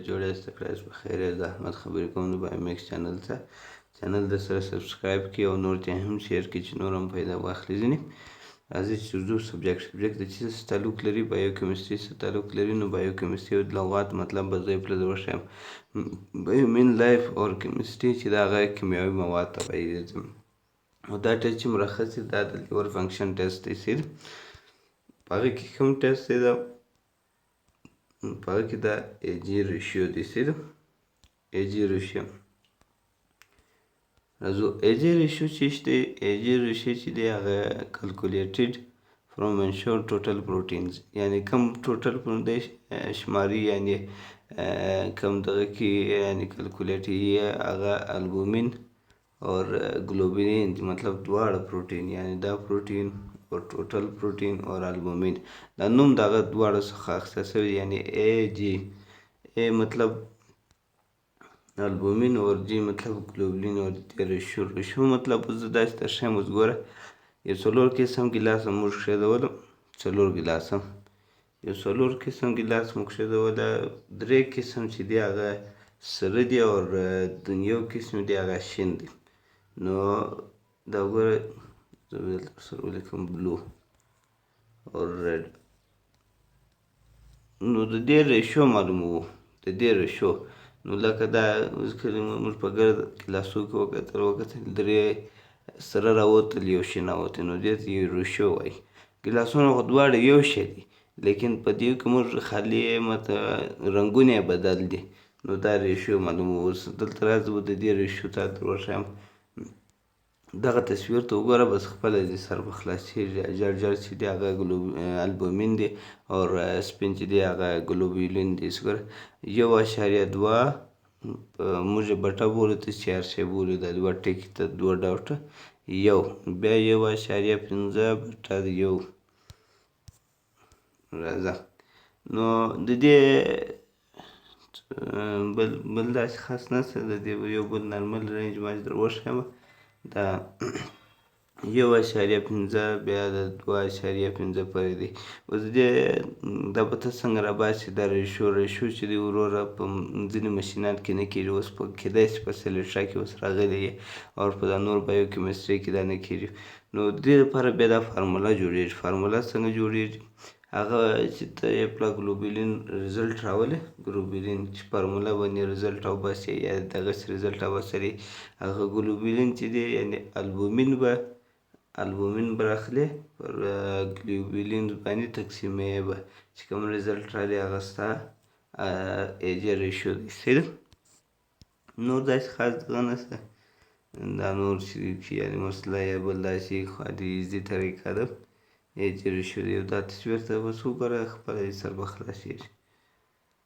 جوړه است کړئ په خیر د احمد خبرې کوم د بای میکس چینل د سره سبسکرایب کړئ او نور ته هم شیر کړئ چې نور هم پیدا واخلي ځینې راځي چې څو سبجیکټ د چیز سره تعلق لري بایوکیمستري سره تعلق لري نو بایوکیمستري د لغات مطلب به زه په لږ شم بایو مین لایف اور کیمستري چې دا هغه کیمیاوي مواد ته وایي او دا ټیسټ چې مرخص دی دا د لیور فنکشن ټیسټ دی په هغه کې کوم ټیسټ دی دا په هغه کې دا ایجي ریشیو دی ایجي ریشیو راځو ایجي ریشیو چې دی ایجي ریشیو چې دی هغه کلکولیټډ فرام انشور ټوټل پروټینز یعنی کم ټوټل پروټین شماري یعنی کم دغه کې یعنی کلکولیټ یې هغه البومین اور ग्लोबुलिन मतलब دواړه پروټین یعنی دا پروټین او ټوټل پروټین او البومین دا نوم دغه دواړه څخه اخیستل شوی یعنی ای جی ای مطلب البومین اور جی مطلب ग्लोबुलिन اور ریشیو مطلب زه داسې ترشم اوس ګوره یو څلور قسم ګیلاس موږ کښېښودل څلور ګیلاسه یو څلور قسم ګیلاس موږ کښېښودل درې قسم چې دی هغه سره دی او یو قسم دی هغه شین دی نو دا وګوره زه به دلته سره ولیکم بلو اور ریډ نو د دې ریشیو معلوموو د دې ریشیو نو لکه دا اوس کله موږ په ګرد ګیلاسو کې وکتل درې سره راوتل یو شین راوتی نو دې ته یو ریشیو وایي ګیلاسونه خو دواړه یو شی دي لیکن په دې کې موږ خالي رنګونه یې بدل دي نو دا ریشیو معلوموو اوس دلته راځو د دې ریشیو ته در وښیم دغه تصویر ته وګوره بس خپله دې سر به خلاصېږي جړ چې دی هغه البومین دی او سپین چې دی هغه ګلوبولین دی ګوره 1.2 موږ بټه بولو ته چارچه بولو دا دوه ټکي ته دوه ډوټه یو بیا 1.5 بټه یو راځه نو د دې بل داسې خاص نشته د دې یو بل نارمل رینج ما در وښیم دا 1.5 بیا د 2.5 پورې دی اوس دې دا به ته څنګه راباسې دا ریشیو چې دی وروره په ځینې ماشینات کې نه کېږي اوس په کیدای شي په سلیټرا کې اوس راغلی یې او په دا نور بایوکیمستري کې دا نه کېږي نو دې لپاره بیا دا فارموله جوړېږي فارموله څنګه جوړېږي هغه چې ته یې پله ګلوبولین ریزلټ راولې ګلوبولین چې فارموله باندې ریزلټ راوباسې یا دغسې ریزلټ راوباسلې هغه ګلوبولین چې دی یعنی البومین به راخلې پر ګلوبولین باندې تقسیموې به چې کوم ریزلټ رالي هغه ستا ایجي ریشیو دی صحیح نور داسې خاص دغه نشته دا نور چې یعنې مسله یا بل داسې خالي ایزي طریقه ده ایجي ریشیو دی دا تصویر ته بس وګوره خپله یې سر به خلاصېږي